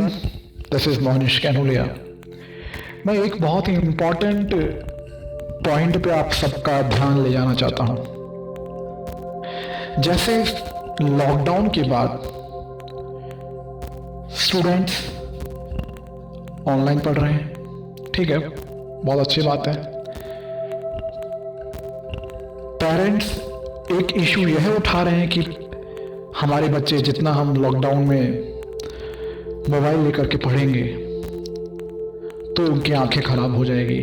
Everyone, this is Mohnish Kanulia. मैं एक बहुत ही इम्पॉर्टेंट पॉइंट पे आप सबका ध्यान ले जाना चाहता हूँ। जैसे लॉकडाउन के बाद स्टूडेंट्स ऑनलाइन पढ़ रहे हैं, ठीक है, बहुत अच्छी बात है। पेरेंट्स एक इशू यह उठा रहे हैं कि हमारे बच्चे जितना हम लॉकडाउन में मोबाइल लेकर के पढ़ेंगे तो उनकी आंखें खराब हो जाएगी,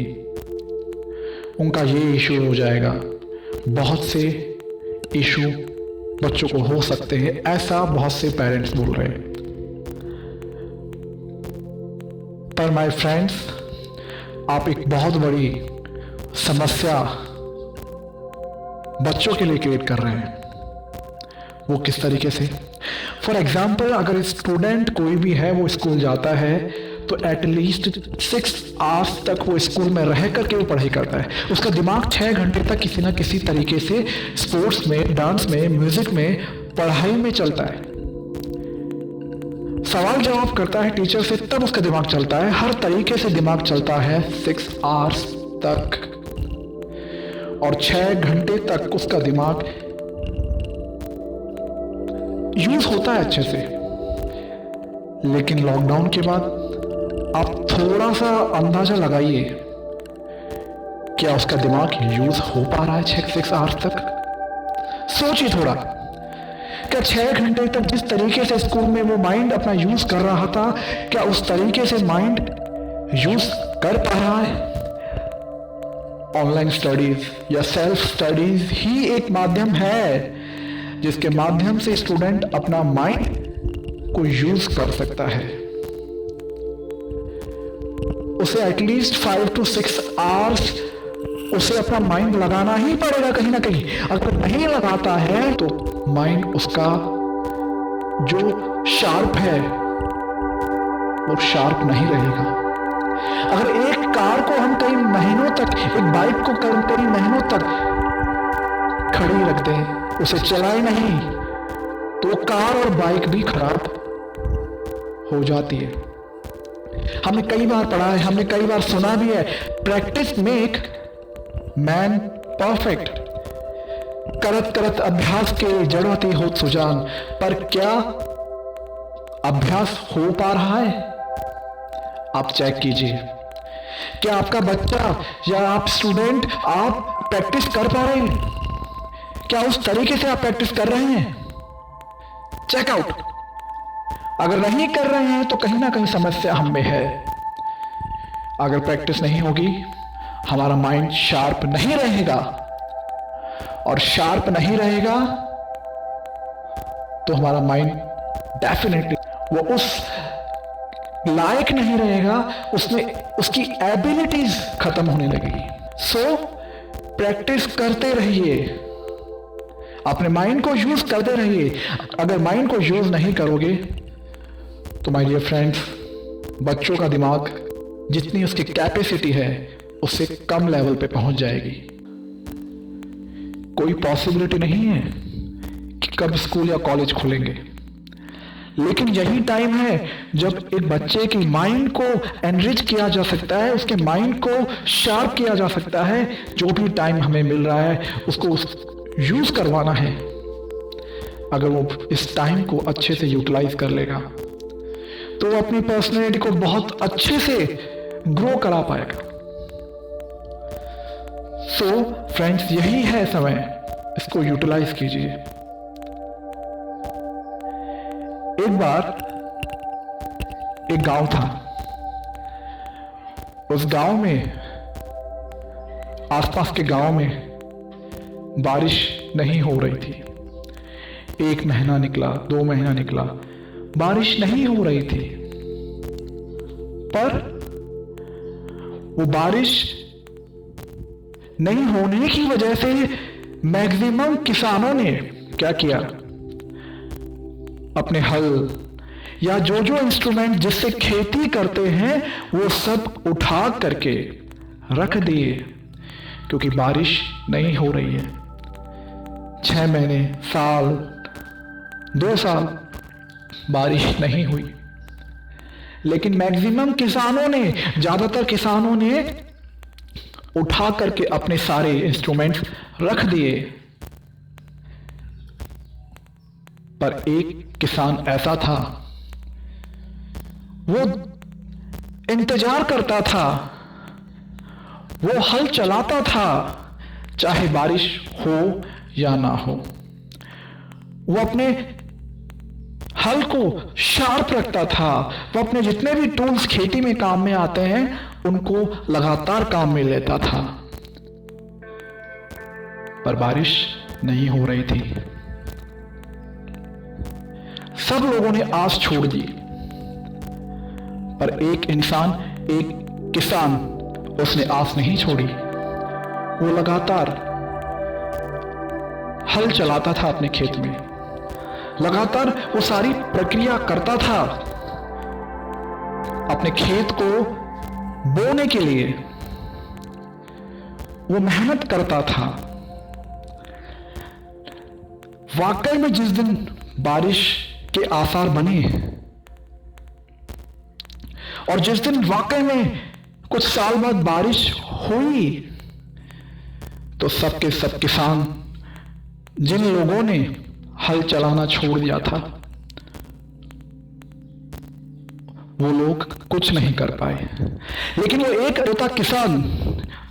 उनका ये इशू हो जाएगा, बहुत से इशू बच्चों को हो सकते हैं, ऐसा बहुत से पेरेंट्स बोल रहे हैं। पर माय फ्रेंड्स, आप एक बहुत बड़ी समस्या बच्चों के लिए क्रिएट कर रहे हैं। वो किस तरीके से? फॉर एग्जाम्पल, अगर स्टूडेंट कोई भी है, वो स्कूल जाता है तो एटलीस्ट 6 आवर्स तक वो स्कूल में रह करके वो पढ़ाई करता है। उसका दिमाग 6 घंटे तक किसी ना किसी तरीके से स्पोर्ट्स में, डांस में, म्यूजिक में, पढ़ाई में चलता है। सवाल जवाब करता है टीचर से, तब उसका दिमाग चलता है। हर तरीके से दिमाग चलता है 6 आवर्स तक, और 6 घंटे तक उसका दिमाग यूज होता है अच्छे से। लेकिन लॉकडाउन के बाद आप थोड़ा सा अंदाजा लगाइए, क्या उसका दिमाग यूज हो पा रहा है 6 आवर्स तक? सोचिए थोड़ा, क्या 6 घंटे तक जिस तरीके से स्कूल में वो माइंड अपना यूज कर रहा था, क्या उस तरीके से माइंड यूज कर पा रहा है? ऑनलाइन स्टडीज या सेल्फ स्टडीज ही एक माध्यम है जिसके माध्यम से स्टूडेंट अपना माइंड को यूज कर सकता है। उसे एटलीस्ट 5 to 6 आवर्स उसे अपना माइंड लगाना ही पड़ेगा कहीं ना कहीं। अगर नहीं लगाता है तो माइंड उसका जो शार्प है वो शार्प नहीं रहेगा। अगर एक कार को हम कई महीनों तक, एक बाइक को कई महीनों तक खड़ी रख दें, उसे चलाए नहीं, तो कार और बाइक भी खराब हो जाती है। हमने कई बार पढ़ा है, हमने कई बार सुना भी है, प्रैक्टिस मेक मैन परफेक्ट। करत करत अभ्यास के जड़ती होत सुजान। पर क्या अभ्यास हो पा रहा है? आप चेक कीजिए, क्या आपका बच्चा या आप स्टूडेंट, आप प्रैक्टिस कर पा रहे हैं? क्या उस तरीके से आप प्रैक्टिस कर रहे हैं? Check out. अगर नहीं कर रहे हैं तो कहीं ना कहीं समस्या हम में है। अगर प्रैक्टिस नहीं होगी, हमारा माइंड शार्प नहीं रहेगा, और शार्प नहीं रहेगा तो हमारा माइंड डेफिनेटली वो उस लायक नहीं रहेगा, उसमें उसकी एबिलिटीज खत्म होने लगेगी। सो प्रैक्टिस करते रहिए, अपने माइंड को यूज करते रहिए। अगर माइंड को यूज नहीं करोगे तो माय डियर फ्रेंड्स, बच्चों का दिमाग जितनी उसकी कैपेसिटी है उससे कम लेवल पे पहुंच जाएगी। कोई पॉसिबिलिटी नहीं है कि कब स्कूल या कॉलेज खुलेंगे, लेकिन यही टाइम है जब एक बच्चे की माइंड को एनरिच किया जा सकता है, उसके माइंड को शार्प किया जा सकता है। जो भी टाइम हमें मिल रहा है उसको यूज करवाना है। अगर वो इस टाइम को अच्छे से यूटिलाइज कर लेगा तो वो अपनी पर्सनैलिटी को बहुत अच्छे से ग्रो करा पाएगा। सो फ्रेंड्स, यही है समय, इसको यूटिलाइज कीजिए। एक बार एक गांव था। उस गांव में, आसपास के गांव में बारिश नहीं हो रही थी। 1 महीना निकला, 2 महीना निकला, बारिश नहीं हो रही थी। पर वो बारिश नहीं होने की वजह से मैक्सिमम किसानों ने क्या किया, अपने हल या जो जो इंस्ट्रूमेंट जिससे खेती करते हैं वो सब उठा करके रख दिए, क्योंकि बारिश नहीं हो रही है। 6 महीने, साल, 2 साल बारिश नहीं हुई। लेकिन मैक्सिमम किसानों ने, ज्यादातर किसानों ने उठा करके अपने सारे इंस्ट्रूमेंट्स रख दिए। पर एक किसान ऐसा था, वो इंतजार करता था, वो हल चलाता था, चाहे बारिश हो या ना हो। वो अपने हल को शार्प रखता था, वो अपने जितने भी टूल्स खेती में काम में आते हैं उनको लगातार काम में लेता था। पर बारिश नहीं हो रही थी। सब लोगों ने आस छोड़ दी, पर एक इंसान, एक किसान, उसने आस नहीं छोड़ी। वो लगातार हल चलाता था अपने खेत में, लगातार वो सारी प्रक्रिया करता था अपने खेत को बोने के लिए। वो मेहनत करता था। वाकई में जिस दिन बारिश के आसार बने और जिस दिन वाकई में कुछ साल बाद बारिश हुई, तो सबके सब किसान, जिन लोगों ने हल चलाना छोड़ दिया था, वो लोग कुछ नहीं कर पाए। लेकिन वो एक ऐसा किसान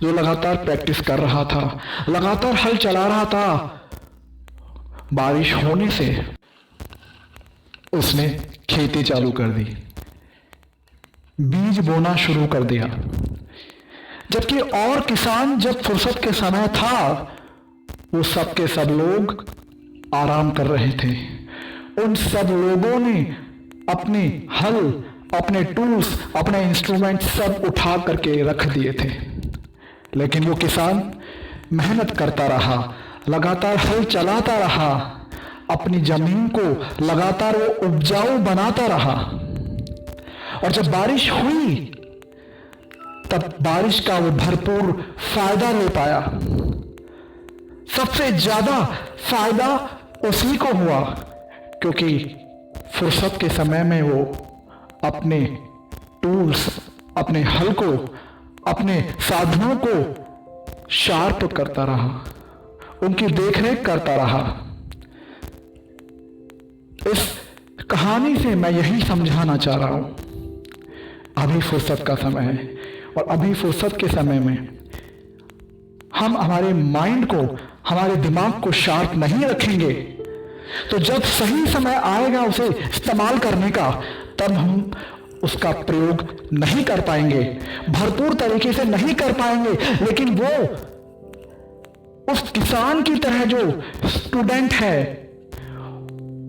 जो लगातार प्रैक्टिस कर रहा था, लगातार हल चला रहा था, बारिश होने से उसने खेती चालू कर दी, बीज बोना शुरू कर दिया। जबकि और किसान, जब फुर्सत के समय था, वो सब के सब लोग आराम कर रहे थे। उन सब लोगों ने अपने हल, अपने टूल्स, अपने इंस्ट्रूमेंट सब उठा करके रख दिए थे। लेकिन वो किसान मेहनत करता रहा, लगातार हल चलाता रहा, अपनी जमीन को लगातार वो उपजाऊ बनाता रहा। और जब बारिश हुई, तब बारिश का वो भरपूर फायदा ले पाया। सबसे ज्यादा फायदा उसी को हुआ, क्योंकि फुर्सत के समय में वो अपने टूल्स, अपने हल को, अपने साधनों को शार्प करता रहा, उनकी देखरेख करता रहा। इस कहानी से मैं यही समझाना चाह रहा हूं, अभी फुर्सत का समय है, और अभी फुर्सत के समय में हम हमारे माइंड को, हमारे दिमाग को शार्प नहीं रखेंगे, तो जब सही समय आएगा उसे इस्तेमाल करने का, तब हम उसका प्रयोग नहीं कर पाएंगे, भरपूर तरीके से नहीं कर पाएंगे। लेकिन वो उस किसान की तरह जो स्टूडेंट है,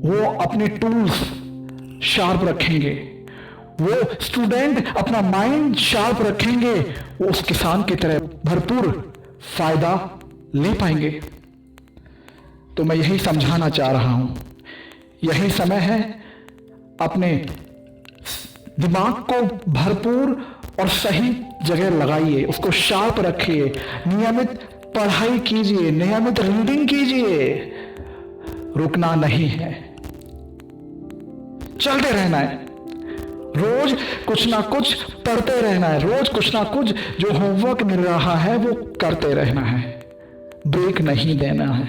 वो अपने टूल्स शार्प रखेंगे, वो स्टूडेंट अपना माइंड शार्प रखेंगे, वो उस किसान की तरह भरपूर फायदा ले पाएंगे। तो मैं यही समझाना चाह रहा हूं, यही समय है, अपने दिमाग को भरपूर और सही जगह लगाइए, उसको शार्प रखिए, नियमित पढ़ाई कीजिए, नियमित रीडिंग कीजिए, रुकना नहीं है, चलते रहना है, रोज कुछ ना कुछ पढ़ते रहना है, रोज कुछ ना कुछ जो होमवर्क मिल रहा है वो करते रहना है, ब्रेक नहीं देना है,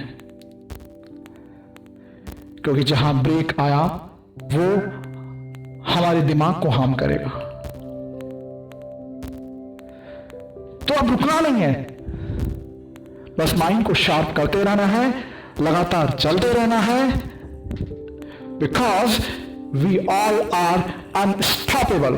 क्योंकि जहां ब्रेक आया वो हमारे दिमाग को हार्म करेगा। तो अब रुकना नहीं है, बस माइंड को शार्प करते रहना है, लगातार चलते रहना है, because we all are unstoppable.